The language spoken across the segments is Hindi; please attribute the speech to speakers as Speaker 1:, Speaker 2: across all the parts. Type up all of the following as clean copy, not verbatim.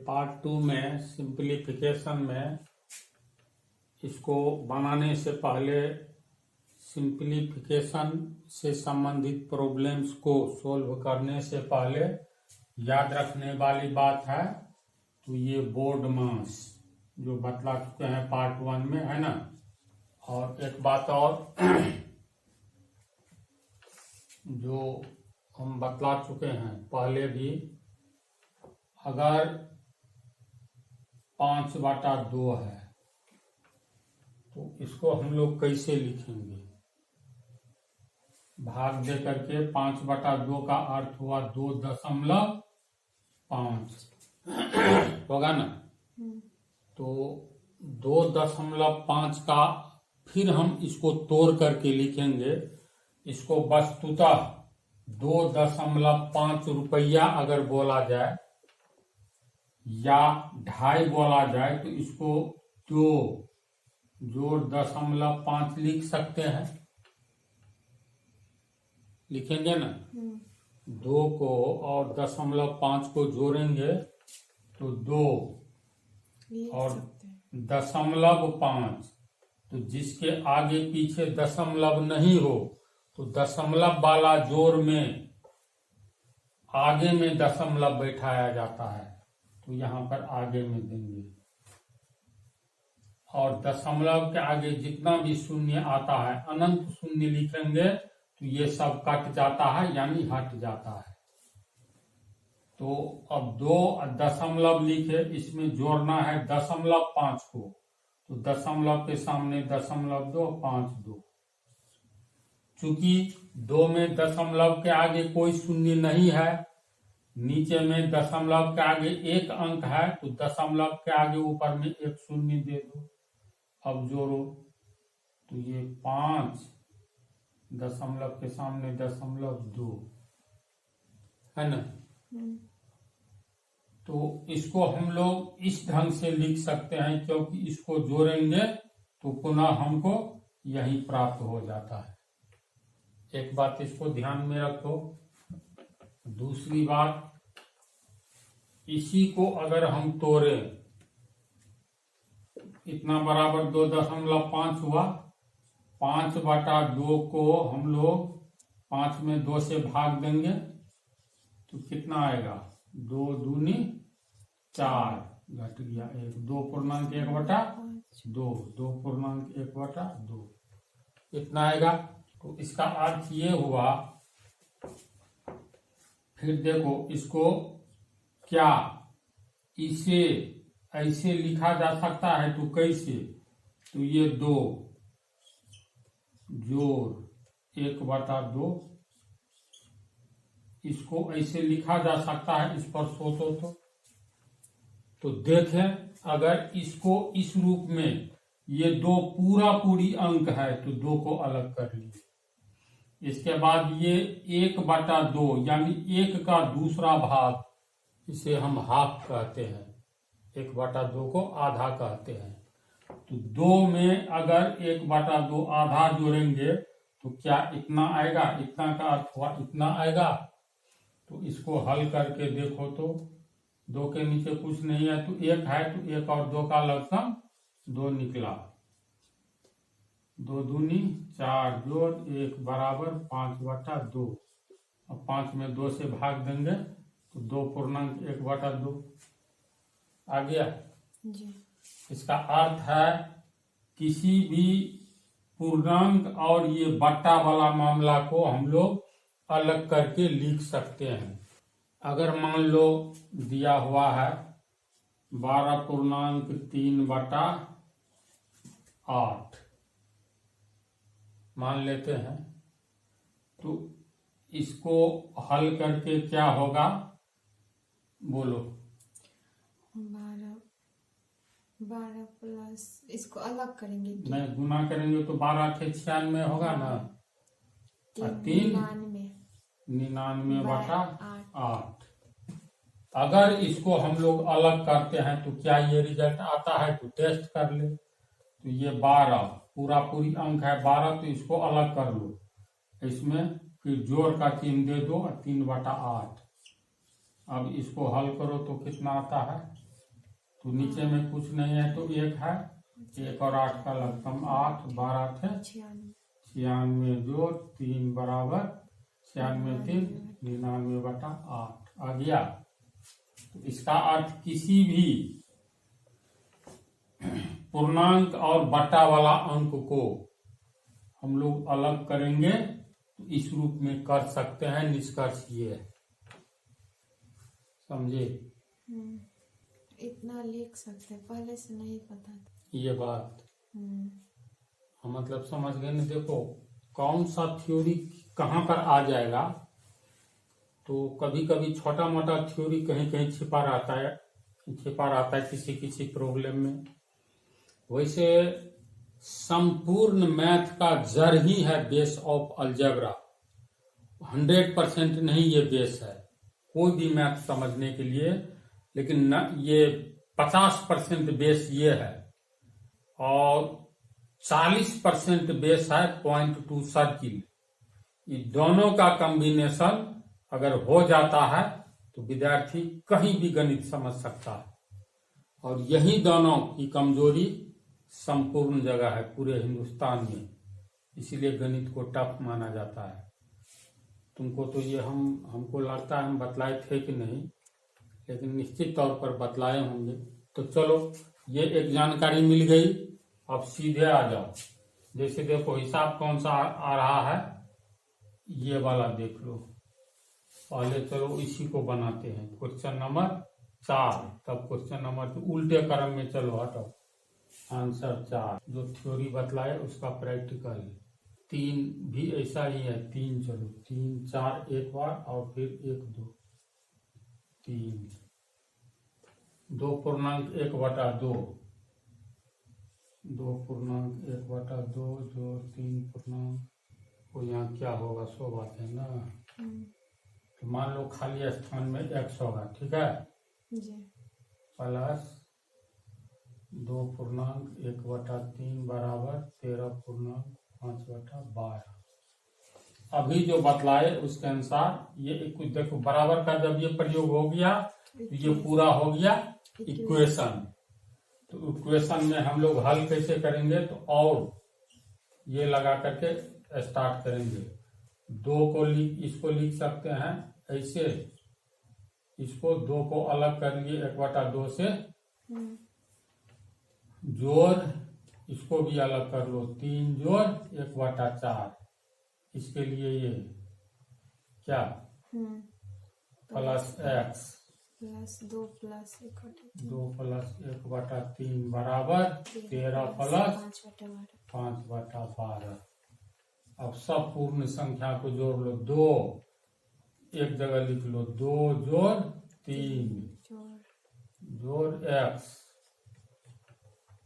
Speaker 1: पार्ट 2 में सिंप्लीफिकेशन में इसको बनाने से पहले सिंप्लीफिकेशन से संबंधित प्रॉब्लम्स को सॉल्व करने से पहले याद रखने वाली बात है तो ये बोर्ड मास जो बतला चुके हैं पार्ट 1 में, है ना। और एक बात और जो हम बतला चुके हैं पहले भी, अगर 5/2 है तो इसको हम लोग कैसे लिखेंगे? भाग दे करके 5/2 का अर्थ हुआ 2.5 होगा ना। तो 2.5 का फिर हम इसको तोड़ करके लिखेंगे। इसको वस्तुतः 2.5 रुपया अगर बोला जाए या 2.5 बोला जाए तो इसको 2 जोड़ 0.5 लिख सकते हैं, लिखेंगे ना। 2 को और 0.5 को जोड़ेंगे तो 2 और 0.5। तो जिसके आगे पीछे दशमलव नहीं हो तो दशमलव वाला जोड़ में आगे में दशमलव बैठाया जाता है, तो यहां पर आगे में देंगे। और दशमलव के आगे जितना भी शून्य आता है, अनंत शून्य लिखेंगे तो ये सब कट जाता है यानी हट जाता है। तो अब 2 दशमलव लिखे, इसमें जोड़ना है 0.5 को, तो दशमलव के सामने 0.52। चूंकि 2 में दशमलव के आगे कोई शून्य नहीं है, नीचे में दशमलव के आगे 1 अंक है, तो दशमलव के आगे ऊपर में 1 शून्य दे दो। अब जोड़ो तो ये 5 दशमलव के सामने 0.2 है ना। तो इसको हम लोग इस ढंग से लिख सकते हैं, क्योंकि इसको जोड़ेंगे तो पुनः हमको यही प्राप्त हो जाता है। एक बात इसको ध्यान में रखो। दूसरी बात, इसी को अगर हम तोड़े, इतना बराबर 2.5 हुआ, 5/2 को हम लोग 5 में 2 से भाग देंगे तो कितना आएगा? 2 दूनी 4, घट गया 1, 2.1/2, 2.1/2 इतना आएगा। तो इसका अर्थ ये हुआ। फिर देखो इसको क्या इसे ऐसे लिखा जा सकता है तो कैसे? तो ये 2 जोड़ 1/2 इसको ऐसे लिखा जा सकता है। इस पर सोचो तो देखें, अगर इसको इस रूप में, ये 2 पूरी अंक है तो 2 को अलग कर लीजिए। इसके बाद ये 1/2 यानी 1 का दूसरा भाग, इसे हम हाफ कहते हैं, 1/2 को आधा कहते हैं। तो 2 में अगर 1/2 आधा जोड़ेंगे तो क्या इतना आएगा? इतना का अर्थ हुआ इतना आएगा। तो इसको हल करके देखो तो 2 के नीचे कुछ नहीं है तो 1 है, तो 1 और 2 का लघुत्तम 2 निकला। 2 दूनी 4 जोड़ 1 बराबर 5/2। अब 5 में 2 से भाग देंगे तो 2.1/2 आ गया जी। इसका अर्थ है किसी भी पूर्णांक और ये बट्टा वाला मामला को हम लोग अलग करके लिख सकते हैं। अगर मान लो दिया हुआ है 12.3/8 मान लेते हैं, तो इसको हल करके क्या होगा बोलो?
Speaker 2: 12 प्लस इसको अलग करेंगे,
Speaker 1: नहीं गुना करेंगे तो 12 × 96 होगा ना, 99/8। अगर इसको हम लोग अलग करते हैं तो क्या ये रिजल्ट आता है? तो टेस्ट कर ले। तो ये 12 पूरी अंक है 12, तो इसको अलग कर लो, इसमें फिर जोड़ का चिन्ह दे दो और 3/8। अब इसको हल करो तो कितना आता है? तो नीचे में कुछ नहीं है तो 1 है, 1 और 8 का लगभग 8, 12 थे
Speaker 2: 96
Speaker 1: 96 जोड़ 3 बराबर 96 3 99/8 आ गया। तो इसका अर्थ किसी भी पूर्णांक और बटा वाला अंक को हम लोग अलग करेंगे तो इस रूप में कर सकते हैं। निष्कर्ष ये है, समझे?
Speaker 2: इतना लिख सकते, पहले से नहीं पता था।
Speaker 1: ये बात
Speaker 2: हम्म।
Speaker 1: मतलब समझ गए ना। देखो कौन सा थ्योरी कहाँ पर आ जाएगा, तो कभी कभी छोटा मोटा थ्योरी कहीं कहीं छिपा रहता है किसी किसी प्रॉब्लम में। वैसे संपूर्ण मैथ का जड़ ही है बेस ऑफ अलजेब्रा। 100% नहीं ये बेस है कोई भी मैथ समझने के लिए, लेकिन न ये 50% बेस ये है और 40% बेस है पॉइंट टू सर्किल। ये दोनों का कॉम्बिनेशन अगर हो जाता है तो विद्यार्थी कहीं भी गणित समझ सकता है। और यही दोनों की कमजोरी संपूर्ण जगह है पूरे हिंदुस्तान में, इसीलिए गणित को टफ माना जाता है। तुमको तो ये हमको लगता है हम बतलाए थे कि नहीं, लेकिन निश्चित तौर पर बतलाए होंगे। तो चलो ये एक जानकारी मिल गई। अब सीधे आ जाओ। जैसे देखो हिसाब कौन सा आ रहा है, ये वाला देख लो। पहले चलो इसी को बनाते हैं, क्वेश्चन नंबर 4, तब क्वेश्चन नंबर 2 उल्टे क्रम में चलो हटो। आंसर 4 जो थ्योरी बतलाए उसका प्रैक्टिकल। 3 भी ऐसा ही है, 3 चलो 3 4 एक बार और फिर 1 2 3 2.1/2 2.1/2 जो 3 पूर्णांक को यहाँ क्या होगा 100 बात है ना। तो मान लो खाली स्थान में x होगा, ठीक है
Speaker 2: जी।
Speaker 1: प्लस 2.1/3 बराबर 13.5/12। अभी जो बतलाए उसके अनुसार ये कुछ देखो बराबर का जब ये प्रयोग हो गया तो ये पूरा हो गया इक्वेशन। तो इक्वेशन में हम लोग हल कैसे करेंगे, तो और ये लगा करके स्टार्ट करेंगे। 2 को इसको लिख सकते हैं ऐसे, इसको 2 को अलग करेंगे 1/2 से, जोड़ इसको भी अलग कर लो 3 जोड़ 1/4। इसके लिए ये क्या plus x
Speaker 2: plus 2 plus 1/3
Speaker 1: 2 plus 1/3 बराबर 13 प्लस 5/12। अब सब पूर्ण संख्या को जोड़ लो। 2 एक जगह लिख लो, 2 जोड़ 3 जोड़ x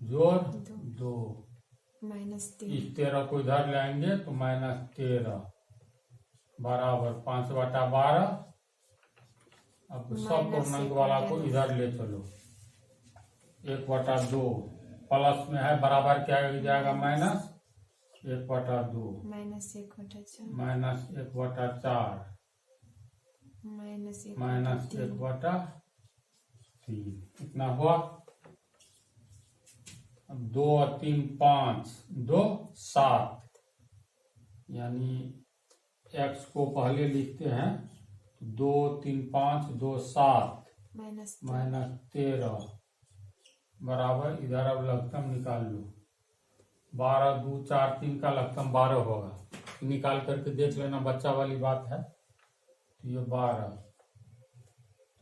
Speaker 1: जोड़ 2
Speaker 2: -3।
Speaker 1: इस 13 को इधर लाएंगे तो -13 बराबर 5/12। अब सब पूर्णांक वाला को इधर ले चलो, 1/2 प्लस में है बराबर क्या हो जाएगा -1/2
Speaker 2: -1/4
Speaker 1: -1/4 -1/3 इतना हुआ। अब 2 और 3 5 2 7, यानी x को पहले लिखते हैं 2 3 5 2 7 -13 बराबर इधर अब लघुत्तम निकाल लो। 12 2 4 3 का लघुत्तम 12 होगा, निकाल करके देख लेना, बच्चा वाली बात है। तो ये 12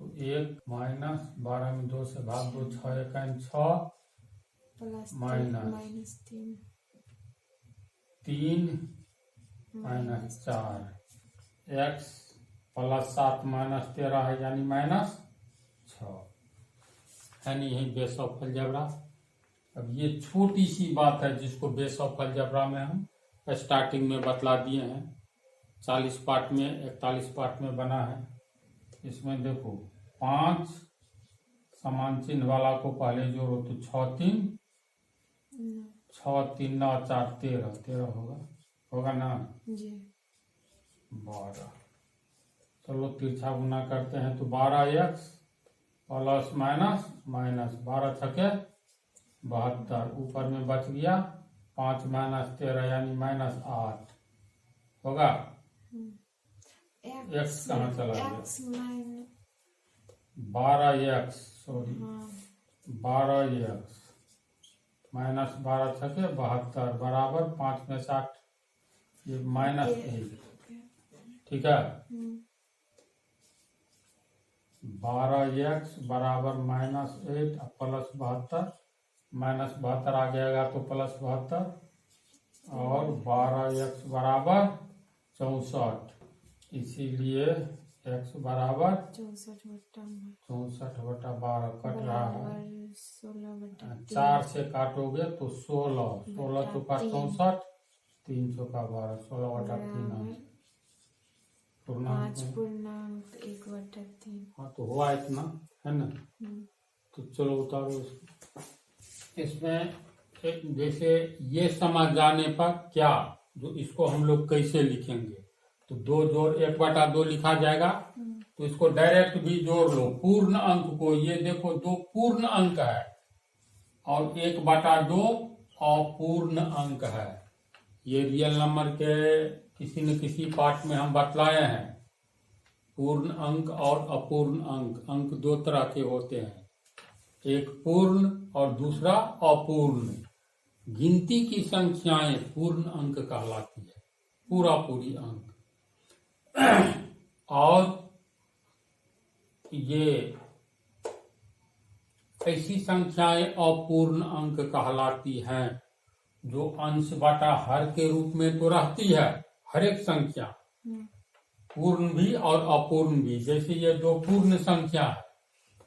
Speaker 1: तो 1 -12 में 2 से भाग दो, 6 1 6 माइनस 3 -4 x प्लस 7 -13 है यानी -6 है नहीं, यही बेस ऑफ अलजेब्रा। अब ये छोटी सी बात है जिसको बेस ऑफ अलजेब्रा में हम स्टार्टिंग में बतला दिए हैं। 40 पार्ट में 41 पार्ट में बना है। इसमें देखो 5 समान चिन्ह वाला को पहले जोड़ो तो 6 3 9 4 13 होगा ना
Speaker 2: जी।
Speaker 1: 12। चलो तिरछा गुना करते हैं तो 12x प्लस माइनस माइनस 12 छके 72, ऊपर में बच गया 5 माइनस 13 यानी माइनस 8 होगा। एक्स कहाँ चला गया?
Speaker 2: एक्स माइनस
Speaker 1: 12x सॉरी
Speaker 2: हाँ
Speaker 1: 12x माइनस 12 छके 72 बराबर 5 में 60, ये माइनस 1, ठीक है। 12x बराबर माइनस 8 प्लस 72, माइनस 72 आ जाएगा तो प्लस 72, और 12x बराबर 64, इसीलिए x बराबर 64/12 कट रहा है। 4 से काटोगे तो 16, 16 चौका 64, 3 चौका 12, 16/3 पूर्णांक में।
Speaker 2: 5.1/3।
Speaker 1: हाँ तो हुआ इतना, है ना। तो चलो उतारो इसको। इसमें जैसे ये समझ जाने पर क्या, जो इसको हम लोग कैसे लिखेंगे, तो 2 जोड़ 1/2 लिखा जाएगा। तो इसको डायरेक्ट भी जोड़ लो पूर्ण अंक को। ये देखो 2 पूर्ण अंक है और 1/2 अपूर्ण अंक है। ये रियल नंबर के किसी न किसी पार्ट में हम बतलाए हैं। पूर्ण अंक और अपूर्ण अंक, अंक 2 तरह के होते हैं, एक पूर्ण और दूसरा अपूर्ण। गिनती की संख्याएं पूर्ण अंक कहलाती है, पूरा पूरी अंक। और ये ऐसी संख्याएं अपूर्ण अंक कहलाती हैं जो अंश बटा हर के रूप में तो रहती है, हर एक संख्या, पूर्ण भी और अपूर्ण भी। जैसे ये 2 पूर्ण संख्या है,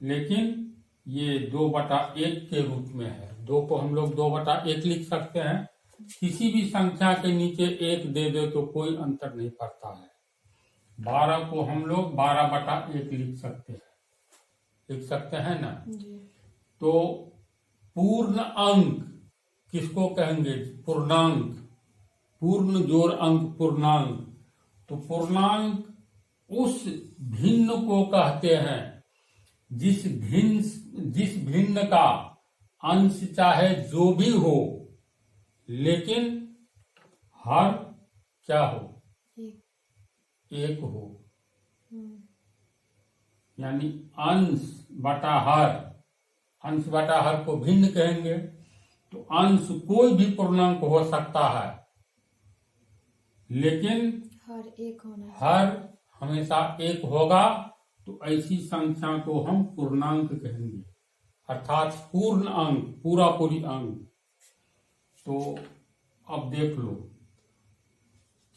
Speaker 1: लेकिन ये 2/1 के रूप में है। 2 को हम लोग 2/1 लिख सकते हैं। किसी भी संख्या के नीचे 1 दे दे तो कोई अंतर नहीं पड़ता है। 12 को हम लोग 12/1 लिख सकते हैं ना। तो पूर्ण अंक किसको कहेंगे? पूर्णांक। पूर्ण जोड़ अंक पूर्णांक। तो पूर्णांक उस भिन्न को कहते हैं जिस भिन्न का अंश चाहे जो भी हो, लेकिन हर क्या हो? एक हो। यानी अंश बटा हर को भिन्न कहेंगे। तो अंश कोई भी पूर्णांक हो सकता है, लेकिन हर हमेशा 1 होगा। तो ऐसी संख्या को हम पूर्णांक कहेंगे, अर्थात पूर्ण अंक, पूरा पूरी अंक। तो अब देख लो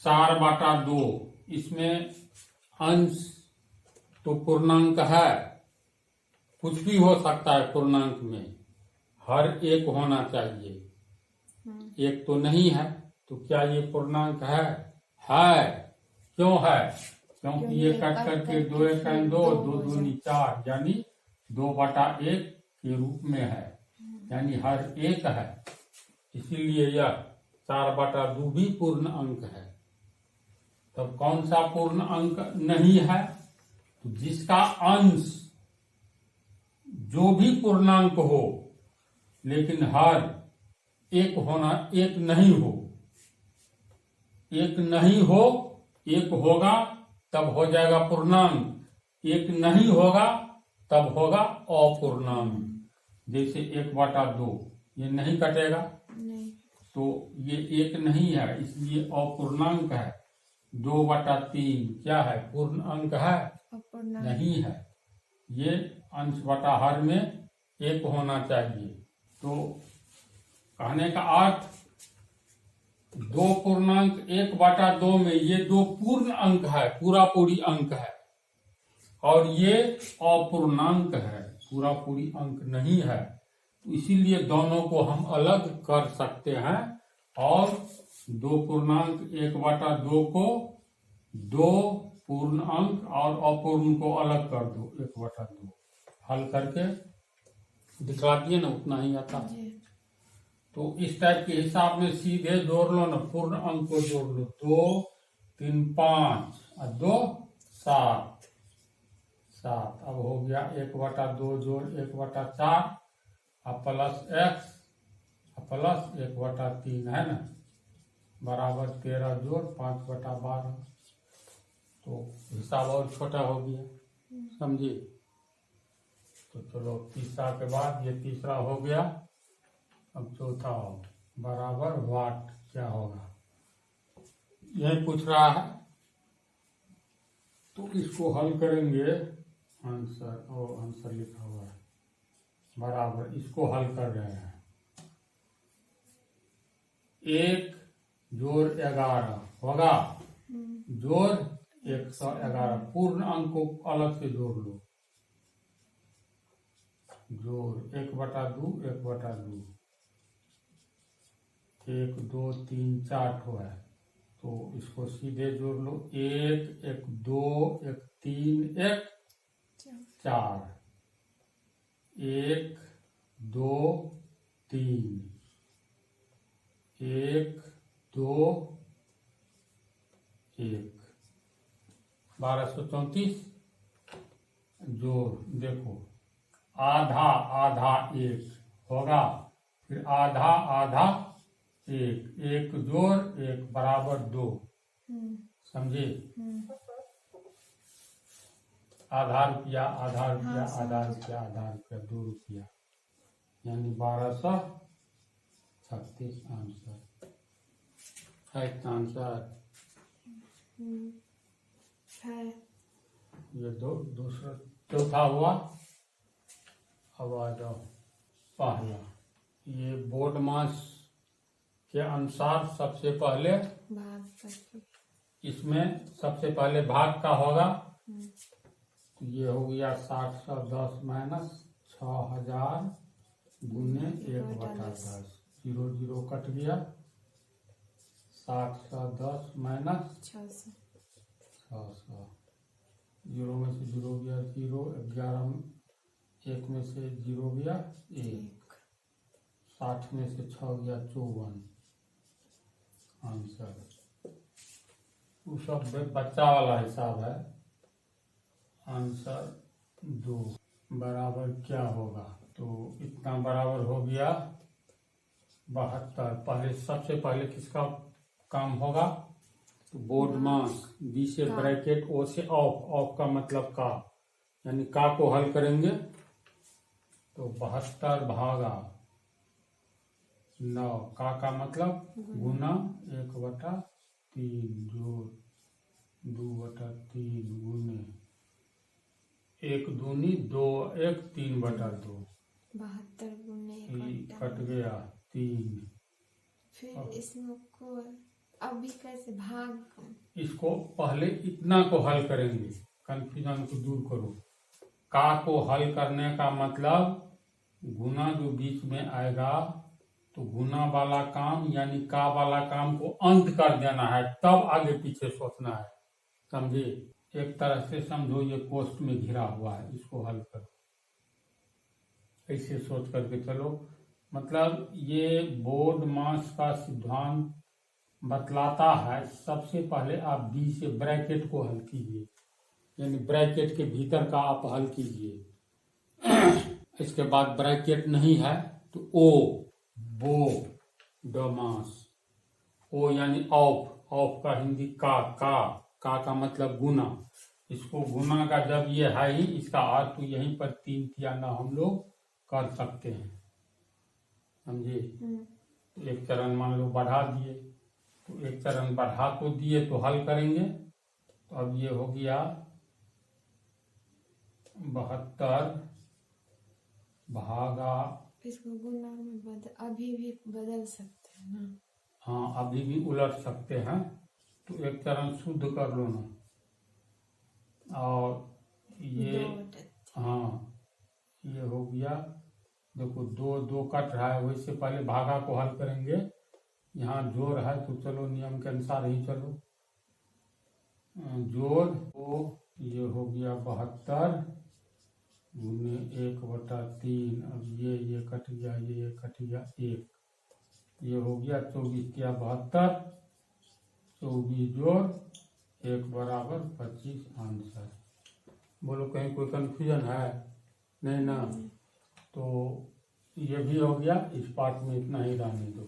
Speaker 1: 4/2, इसमें अंश तो पूर्णांक है, कुछ भी हो सकता है पूर्णांक में, हर 1 होना चाहिए। 1 तो नहीं है, तो क्या ये पूर्णांक है? क्यों है? क्योंकि ये कट करके 2 1 2 2 2 4 यानी 2/1 के रूप में है, यानी हर 1 है। इसीलिए यह 4/2 भी पूर्ण अंक है। तब कौन सा पूर्ण अंक नहीं है? तो जिसका अंश जो भी पूर्णांक हो, लेकिन हर 1 नहीं हो। 1 नहीं हो, 1 होगा तब हो जाएगा पूर्णांक। 1 नहीं होगा तब होगा अपूर्णांक। जैसे 1/2 ये नहीं कटेगा, तो ये 1 नहीं है, इसलिए अपूर्णांक है। 2/3 क्या है? पूर्ण अंक है? नहीं है। ये अंश बटा हर में 1 होना चाहिए। तो कहने का अर्थ 2 पूर्णांक 1/2 में ये 2 पूर्ण अंक है, पूरा पूरी अंक है, और ये अपूर्णांक है, पूरा पूरी अंक नहीं है। तो इसीलिए दोनों को हम अलग कर सकते हैं, और 2 पूर्णांक 1/2 को 2 पूर्ण अंक और अपूर्ण को अलग कर दो 1/2। हल करके दिखा दिए ना, उतना ही आता है। तो इस टाइप के हिसाब में सीधे जोड़ लो ना, पूर्ण अंक को जोड़ लो। 2 3 5 और 2 7, 7। अब हो गया 1/2 जोड़ 1/4 अब प्लस x प्लस 1/3 है ना, बराबर 13 जोड़ 5/12। तो हिसाब और छोटा हो गया, समझिए। तो चलो तीसरा के बाद ये तीसरा हो गया। अब चौथा हो बराबर वाट क्या होगा, यही पूछ रहा है। तो इसको हल करेंगे, आंसर लिखा हुआ है बराबर, इसको हल कर रहे हैं। 1 जोड़ 11 होगा, जोड़ 111। पूर्ण अंक को अलग से जोड़ लो, जोड़ 1/2 1/2 1 2 3 4 ठो है, तो इसको सीधे जोड़ लो। 1 1 2 1 3 1 4 1 2 3 1 2 1 1234। जोड़ देखो, आधा आधा 1 होगा, फिर आधा आधा 1 1 जोड़ 1 बराबर 2, समझे। आधा रुपया आधा रुपया आधा रुपया आधा रुपया 2 रुपया, यानी 1236 आंसर है। इसका आंसर
Speaker 2: है।
Speaker 1: ये दूसरा चौथा हुआ। अब आ जाओ पहला, ये बोर्ड मास के अनुसार सबसे पहले
Speaker 2: भाग करके,
Speaker 1: इसमें सबसे पहले भाग का होगा। तो ये हो गया 710 माइनस 6000 गुने 1/10, 0 0 कट गया। 710 माइनस
Speaker 2: 600,
Speaker 1: 600, 0 में से 0 गया 0, 11 1 में से 0 गया 1, 60 में से 6 गया 54। आंसर वो सब बच्चा वाला हिसाब है। आंसर 2 बराबर क्या होगा, तो इतना बराबर हो गया 72। पहले सबसे पहले किसका काम होगा, तो बोर्ड मास, बी से ब्रैकेट, ओ से ऑफ, ऑफ का मतलब का, यानी का को हल करेंगे। तो 72 भागा 9, का मतलब गुना 1/3 जोड़ 2/3 गुने 1 दूनी 2 1 3/2,
Speaker 2: 72 गुने
Speaker 1: कट गया 3।
Speaker 2: फिर इसमें को अभी कैसे भाग,
Speaker 1: इसको पहले इतना को हल करेंगे, कंफ्यूजन को दूर करो। का को हल करने का मतलब गुना जो बीच में आएगा, तो गुना वाला काम यानी का वाला काम को अंत कर देना है, तब आगे पीछे सोचना है, समझे। एक तरह से समझो ये कोष्ठ में घिरा हुआ है, इसको हल करो, ऐसे सोच करके चलो। मतलब ये बोर्ड मास का सिद्धांत बतलाता है, सबसे पहले आप बी से ब्रैकेट को हल कीजिए, यानी ब्रैकेट के भीतर का आप हल कीजिए। इसके बाद ब्रैकेट नहीं है तो ओ, बोर्ड मास, ओ यानी ऑफ, ऑफ का हिंदी का मतलब गुना। इसको गुना का जब ये है ही, इसका अर्थ तो यहीं पर 3 किया ना हम लोग कर सकते हैं, समझे। एक चरण मान लो बढ़ा दिए, तो एक चरण बढ़ा तो दिए तो हल करेंगे। तो अब ये हो गया 72 भागा,
Speaker 2: इसको गुना में अभी भी बदल सकते हैं ना।
Speaker 1: हाँ अभी भी उलट सकते हैं, तो एक चरण शुद्ध कर लो ना। और ये हाँ ये हो गया, देखो 2 2 कट रहा है, वैसे पहले भागा को हल करेंगे। यहाँ जोड़ है तो चलो नियम के अनुसार ही चलो, जोड़ तो ये हो गया 72 गुने 1/3। अब ये कट गया, ये कट गया 1, ये हो गया 24 किया 72, 24 जोड़ 1 बराबर 25 आंसर। बोलो कहीं कोई कंफ्यूजन है? नहीं ना? तो ये भी हो गया, इस पार्ट में इतना ही रहने दो।